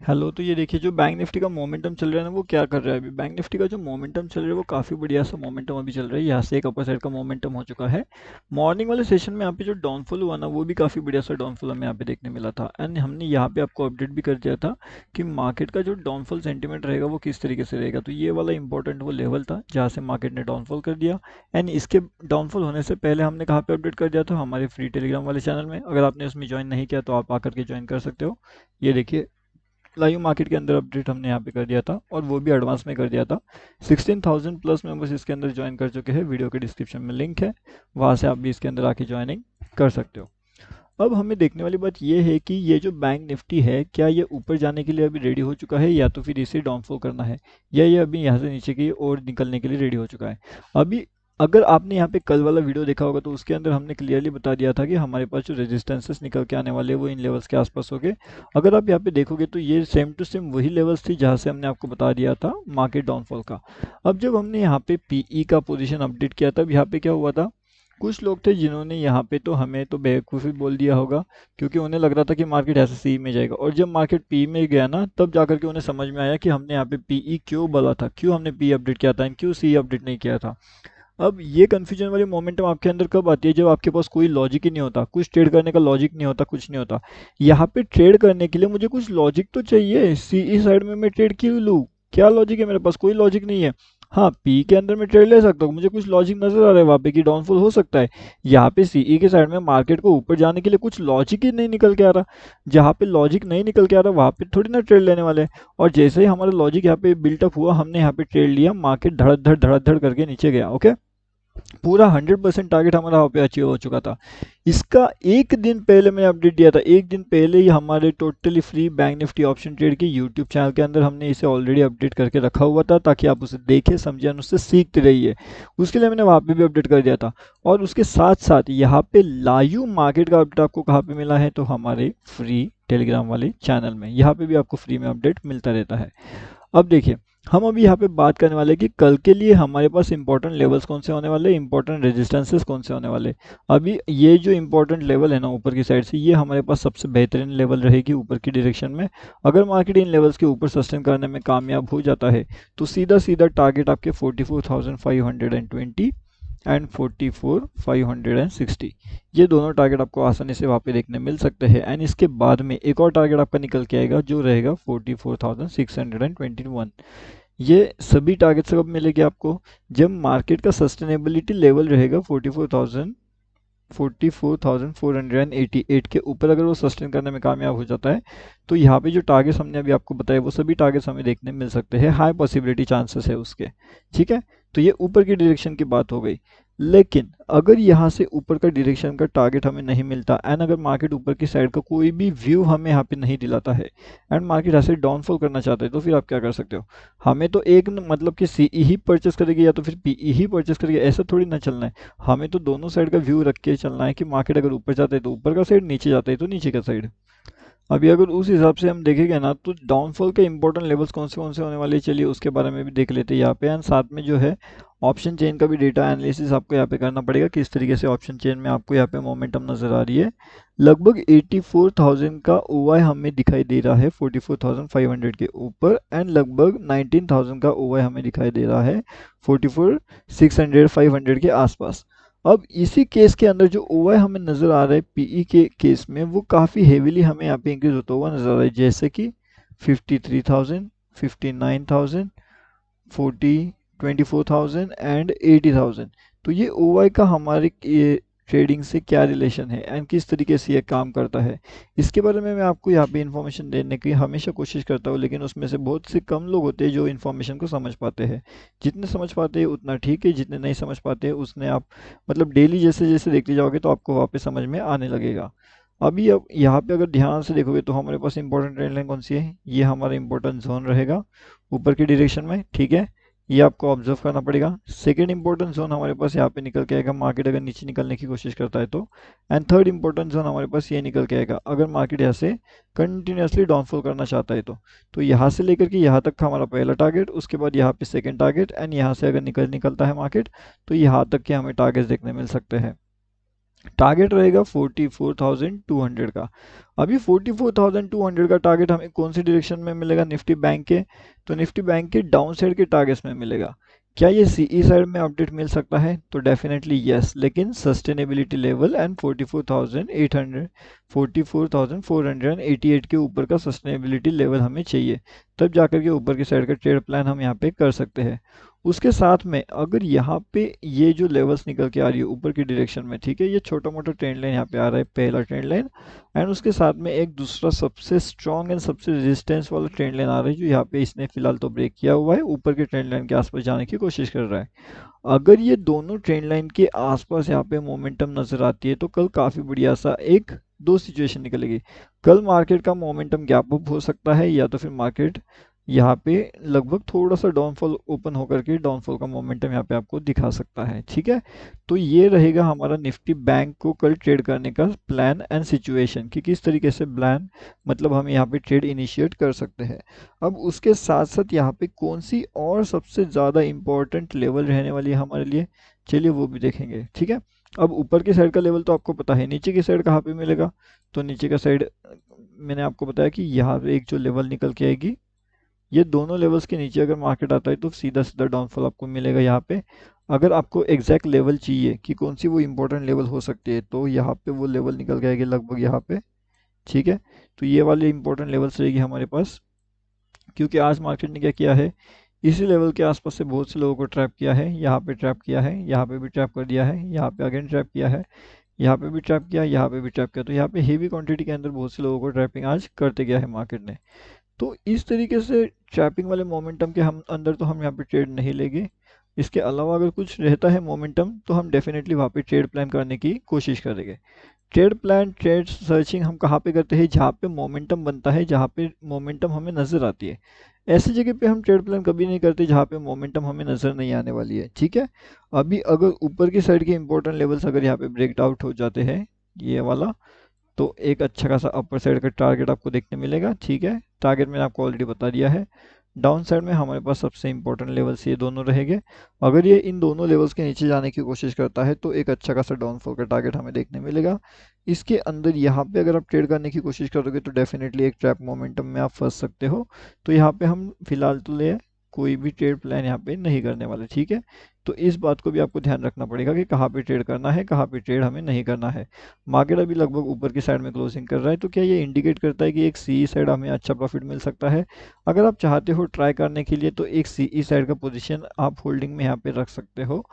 Hello. तो ये देखिए जो बैंक निफ्टी का मोमेंटम चल रहा है ना, वो क्या कर रहा है अभी। बैंक निफ्टी का जो मोमेंटम चल रहा है वो काफ़ी बढ़िया सा मोमेंटम अभी चल रहा है। यहाँ से एक अपर साइड का मोमेंटम हो चुका है। मॉर्निंग वाले सेशन में यहाँ पे जो डाउनफॉल हुआ ना, वो भी काफ़ी बढ़िया सा डाउनफॉल हमें यहाँ पे देखने मिला था। एंड हमने यहाँ पे आपको अपडेट भी कर दिया था कि मार्केट का जो डाउनफॉल सेंटीमेंट रहेगा वो किस तरीके से रहेगा। तो ये वाला इंपॉर्टेंट वो लेवल था जहाँ से मार्केट ने डाउनफॉल कर दिया। एंड इसके डाउनफॉल होने से पहले हमने कहाँ पे अपडेट कर दिया था, हमारे फ्री टेलीग्राम वाले चैनल में। अगर आपने उसमें ज्वाइन नहीं किया तो आप आकर के ज्वाइन कर सकते हो। ये देखिए लाइव मार्केट के अंदर अपडेट हमने यहाँ पे कर दिया था, और वो भी एडवांस में कर दिया था। 16,000 प्लस मेंबर्स इसके अंदर ज्वाइन कर चुके हैं। वीडियो के डिस्क्रिप्शन में लिंक है, वहाँ से आप भी इसके अंदर आके ज्वाइनिंग कर सकते हो। अब हमें देखने वाली बात ये है कि ये जो बैंक निफ्टी है, क्या ये ऊपर जाने के लिए अभी रेडी हो चुका है, या तो फिर इसे डाउनफॉल करना है, या ये अभी यहाँ से नीचे की ओर निकलने के लिए रेडी हो चुका है। अभी अगर आपने यहाँ पे कल वाला वीडियो देखा होगा तो उसके अंदर हमने क्लियरली बता दिया था कि हमारे पास जो रेजिस्टेंसेस निकल के आने वाले हैं वो इन लेवल्स के आसपास होंगे। अगर आप यहाँ पे देखोगे तो ये सेम टू सेम वही लेवल्स थी जहाँ से हमने आपको बता दिया था मार्केट डाउनफॉल का। अब जब हमने यहाँ पे पीई का पोजीशन अपडेट किया तब यहाँ पे क्या हुआ था, कुछ लोग थे जिन्होंने यहाँ पे तो हमें तो बेवकूफ़ी बोल दिया होगा, क्योंकि उन्हें लग रहा था कि मार्केट ऐसे सी में जाएगा। और जब मार्केट पी में गया ना, तब जाकर के उन्हें समझ में आया कि हमने यहाँ पे पीई क्यों बोला था, क्यों हमने पी अपडेट किया था एंड क्यों सी अपडेट नहीं किया था। अब ये कन्फ्यूजन वाली मोमेंटम आपके अंदर कब आती है, जब आपके पास कोई लॉजिक ही नहीं होता, कुछ ट्रेड करने का लॉजिक नहीं होता, कुछ नहीं होता। यहाँ पे ट्रेड करने के लिए मुझे कुछ लॉजिक तो चाहिए। सीई साइड में मैं ट्रेड क्यों लूँ, क्या लॉजिक है मेरे पास, कोई लॉजिक नहीं है। हाँ, पी के अंदर मैं ट्रेड ले सकता हूँ, मुझे कुछ लॉजिक नजर आ रहा है वहाँ पे कि डाउनफॉल हो सकता है। यहाँ पे सीई के साइड में मार्केट को ऊपर जाने के लिए कुछ लॉजिक ही नहीं निकल के आ रहा। जहाँ पे लॉजिक नहीं निकल के आ रहा वहाँ पे थोड़ी ना ट्रेड लेने वाले हैं। और जैसे ही हमारा लॉजिक यहाँ पे बिल्टअप हुआ, हमने यहाँ पे ट्रेड लिया, मार्केट धड़ धड़ करके नीचे गया। ओके, पूरा 100% टारगेट हमारा वहाँ पे अचीव हो चुका था। इसका एक दिन पहले मैंने अपडेट दिया था, एक दिन पहले ही हमारे totally free bank Nifty option trade के यूट्यूब चैनल के अंदर हमने इसे ऑलरेडी अपडेट करके रखा हुआ था, ताकि आप उसे देखें, समझें और उससे सीखते रहिए। उसके लिए मैंने वहाँ पे भी अपडेट कर दिया था। और उसके साथ साथ यहाँ पे लाइव मार्केट का अपडेट आपको कहाँ पे मिला है, तो हमारे फ्री टेलीग्राम वाले चैनल में। यहाँ पे भी आपको फ्री में अपडेट मिलता रहता है। अब देखिए, हम अभी यहाँ पे बात करने वाले हैं कि कल के लिए हमारे पास इंपॉर्टेंट लेवल्स कौन से होने वाले, इंपॉर्टेंट रेजिस्टेंसेस कौन से होने वाले। अभी ये जो इंपॉर्टेंट लेवल है ना ऊपर की साइड से, ये हमारे पास सबसे बेहतरीन लेवल रहेगी ऊपर की डायरेक्शन में। अगर मार्केट इन लेवल्स के ऊपर सस्टेन करने में कामयाब हो जाता है, तो सीधा सीधा टारगेट आपके 44,520 एंड 44,560, ये दोनों टारगेट आपको आसानी से वहाँ पे देखने मिल सकते हैं। एंड इसके बाद में एक और टारगेट आपका निकल के आएगा जो रहेगा 44,621। ये सभी टारगेट कब मिलेगी आपको, जब मार्केट का सस्टेनेबिलिटी लेवल रहेगा 44,488 के ऊपर। अगर वो सस्टेन करने में कामयाब हो जाता है, तो यहाँ पे जो टारगेट्स हमने अभी आपको बताए वो सभी टारगेट्स हमें देखने मिल सकते हैं। हाई पॉसिबिलिटी चांसेस है उसके। ठीक है, तो ये ऊपर की डायरेक्शन की बात हो गई। लेकिन अगर यहाँ से ऊपर का डायरेक्शन का टारगेट हमें नहीं मिलता, एंड अगर मार्केट ऊपर की साइड का कोई भी व्यू हमें यहाँ पे नहीं दिलाता है, एंड मार्केट ऐसे डाउनफॉल करना चाहता है, तो फिर आप क्या कर सकते हो। हमें तो एक मतलब कि सीई ही परचेस करेगी या तो फिर पीई ही परचेस करेगी, ऐसा थोड़ी ना चलना है। हमें तो दोनों साइड का व्यू रख के चलना है कि मार्केट अगर ऊपर जाता है तो ऊपर का साइड, नीचे जाता है तो नीचे का साइड। अभी अगर उस हिसाब से हम देखेंगे ना, तो डाउनफॉल के इंपॉर्टेंट लेवल्स कौन से होने वाले हैं, चलिए उसके बारे में भी देख लेते हैं यहाँ पे। एंड साथ में जो है ऑप्शन चेन का भी डेटा एनालिसिस आपको यहाँ पे करना पड़ेगा, किस तरीके से ऑप्शन चेन में आपको यहाँ पे मोमेंटम नजर आ रही है। लगभग 84,000 का ओवाई हमें दिखाई दे रहा है 44,500 के ऊपर, एंड लगभग 19,000 का ओवाई हमें दिखाई दे रहा है 44,600 500 के आसपास। अब इसी केस के अंदर जो ओवाई हमें नज़र आ रहा है पीई के केस में, वो काफ़ी हेवीली हमें यहाँ पे इंक्रीज होता हुआ नज़र आ रहा है, जैसे कि 53,000, 59,000, 24,000 एंड 80,000। तो ये ओवाई का हमारे ये ट्रेडिंग से क्या रिलेशन है एंड किस तरीके से ये काम करता है, इसके बारे में मैं आपको यहाँ पे इन्फॉर्मेशन देने की हमेशा कोशिश करता हूँ। लेकिन उसमें से बहुत से कम लोग होते हैं जो इन्फॉर्मेशन को समझ पाते हैं। जितने समझ पाते हैं उतना ठीक है, जितने नहीं समझ पाते हैं उसने आप मतलब डेली जैसे जैसे देखते जाओगे तो आपको वहाँ पे समझ में आने लगेगा। अभी अब यहाँ पे अगर ध्यान से देखोगे तो हमारे पास इंपॉर्टेंट ट्रेंड लाइन कौन सी है, ये हमारा इंपॉर्टेंट जोन रहेगा ऊपर की डायरेक्शन में। ठीक है, ये आपको ऑब्जर्व करना पड़ेगा। सेकेंड इंपॉर्टेंट जोन हमारे पास यहाँ पे निकल के आएगा मार्केट अगर नीचे निकलने की कोशिश करता है तो। एंड थर्ड इंपॉर्टेंट जोन हमारे पास ये निकल के आएगा अगर मार्केट यहाँ से कंटिन्यूसली डाउनफॉल करना चाहता है तो यहाँ से लेकर के यहाँ तक का हमारा पहला टारगेट, उसके बाद यहाँ पे सेकेंड टारगेट, एंड यहाँ से अगर निकलता है मार्केट तो यहाँ तक के हमें टारगेट देखने मिल सकते हैं। टारगेट रहेगा 44,200 का। अभी 44,200 का टारगेट हमें कौन सी डायरेक्शन में मिलेगा? निफ्टी बैंक के, तो निफ्टी बैंक के डाउन साइड के टारगेट्स में मिलेगा। क्या ये सीई साइड में अपडेट मिल सकता है? तो डेफिनेटली यस, लेकिन सस्टेनेबिलिटी लेवल एंड 44,800 44,488 के ऊपर का सस्टेनेबिलिटी लेवल हमें चाहिए, तब जाकर के ऊपर की साइड का ट्रेड प्लान हम यहाँ पे कर सकते हैं। उसके साथ में अगर यहाँ पे ये जो लेवल्स निकल के आ रही है ऊपर की डायरेक्शन में, ठीक है, ये छोटा मोटा ट्रेंड लाइन यहाँ पे आ रहा है, पहला ट्रेंड लाइन, एंड उसके साथ में एक दूसरा सबसे स्ट्रॉन्ग एंड सबसे रेजिस्टेंस वाला ट्रेंड लाइन आ रहा है, जो यहाँ पे इसने फिलहाल तो ब्रेक किया हुआ है, ऊपर के ट्रेंड लाइन के आसपास जाने की कोशिश कर रहा है। अगर ये दोनों ट्रेंड लाइन के आसपास यहाँ पे मोमेंटम नजर आती है, तो कल काफी बढ़िया सा एक दो सिचुएशन निकलेगी। कल मार्केट का मोमेंटम गैप अप हो सकता है, या तो फिर मार्केट यहाँ पे लगभग थोड़ा सा डाउनफॉल ओपन होकर के डाउनफॉल का मोमेंटम यहाँ पे आपको दिखा सकता है, ठीक है। तो ये रहेगा हमारा निफ्टी बैंक को कल ट्रेड करने का प्लान एंड सिचुएशन, कि किस तरीके से प्लान मतलब हम यहाँ पे ट्रेड इनिशिएट कर सकते हैं। अब उसके साथ साथ यहाँ पे कौन सी और सबसे ज़्यादा इम्पोर्टेंट लेवल रहने वाली है हमारे लिए, चलिए वो भी देखेंगे, ठीक है। अब ऊपर की साइड का लेवल तो आपको पता है, नीचे की साइड कहाँ पे मिलेगा? तो नीचे का साइड मैंने आपको बताया कि यहाँ पे एक जो लेवल निकल के आएगी, ये दोनों लेवल्स के नीचे अगर मार्केट आता है तो सीधा सीधा डाउनफॉल आपको मिलेगा यहाँ पे। अगर आपको एग्जैक्ट लेवल चाहिए कि कौन सी वो इम्पोर्टेंट लेवल हो सकती है, तो यहाँ पे वो लेवल निकल के आएगी लगभग यहाँ पे, ठीक है। तो ये वाली इंपॉर्टेंट लेवल्स रहेगी हमारे पास, क्योंकि आज मार्केट ने क्या किया है, इसी लेवल के आसपास से बहुत से लोगों को ट्रैप किया है, यहाँ पे ट्रैप किया है, यहाँ पे भी ट्रैप कर दिया है, यहाँ पे अगेन ट्रैप किया है, यहाँ पे भी ट्रैप किया, यहाँ पे भी ट्रैप किया। तो यहाँ पे हेवी क्वांटिटी के अंदर बहुत से लोगों को ट्रैपिंग आज करते गया है मार्केट ने। तो इस तरीके से ट्रैपिंग वाले मोमेंटम के हम अंदर तो हम यहाँ पे ट्रेड नहीं लेंगे। इसके अलावा अगर कुछ रहता है मोमेंटम, तो हम डेफिनेटली वहाँ पे ट्रेड प्लान करने की कोशिश करेंगे। ट्रेड प्लान, ट्रेड सर्चिंग हम कहाँ पे करते हैं? जहाँ पे मोमेंटम बनता है, जहाँ पे मोमेंटम हमें नज़र आती है। ऐसी जगह पे हम ट्रेड प्लान कभी नहीं करते जहाँ पे मोमेंटम हमें नज़र नहीं आने वाली है, ठीक है। अभी अगर ऊपर की साइड के इंपॉर्टेंट लेवल्स अगर यहाँ पे ब्रेक आउट हो जाते हैं, ये वाला, तो एक अच्छा खासा अपर साइड का टारगेट आपको देखने मिलेगा, ठीक है। टारगेट मैंने आपको ऑलरेडी बता दिया है। डाउन साइड में हमारे पास सबसे इंपॉर्टेंट लेवल्स ये दोनों रहेंगे। अगर ये इन दोनों लेवल्स के नीचे जाने की कोशिश करता है, तो एक अच्छा खासा डाउनफॉल का टारगेट हमें देखने मिलेगा। इसके अंदर यहाँ पे अगर आप ट्रेड करने की कोशिश करोगे, तो डेफिनेटली एक ट्रैप मोमेंटम में आप फंस सकते हो। तो यहाँ पे हम फिलहाल तो ले कोई भी ट्रेड प्लान यहाँ पे नहीं करने वाले, ठीक है। तो इस बात को भी आपको ध्यान रखना पड़ेगा कि कहाँ पे ट्रेड करना है, कहाँ पे ट्रेड हमें नहीं करना है। मार्केट अभी लगभग ऊपर की साइड में क्लोजिंग कर रहा है, तो क्या ये इंडिकेट करता है कि एक सीई साइड हमें अच्छा प्रॉफिट मिल सकता है? अगर आप चाहते हो ट्राई करने के लिए, तो एक सीई साइड का पोजीशन आप होल्डिंग में यहाँ पे रख सकते हो,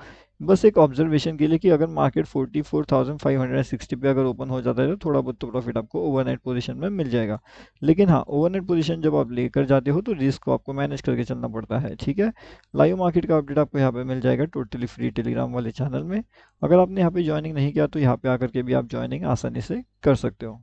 बस एक ऑब्जर्वेशन के लिए, कि अगर मार्केट 44,560 पे अगर ओपन हो जाता है, तो थोड़ा बहुत तो प्रॉफिट आपको ओवरनाइट पोजीशन में मिल जाएगा। लेकिन हाँ, ओवरनाइट पोजीशन जब आप लेकर जाते हो, तो रिस्क को आपको मैनेज करके चलना पड़ता है, ठीक है। लाइव मार्केट का अपडेट आपको यहाँ पे मिल जाएगा टोटली फ्री टेलीग्राम वाले चैनल में। अगर आपने यहाँ पे ज्वाइनिंग नहीं किया, तो यहाँ पे आकर के भी आप ज्वाइनिंग आसानी से कर सकते हो।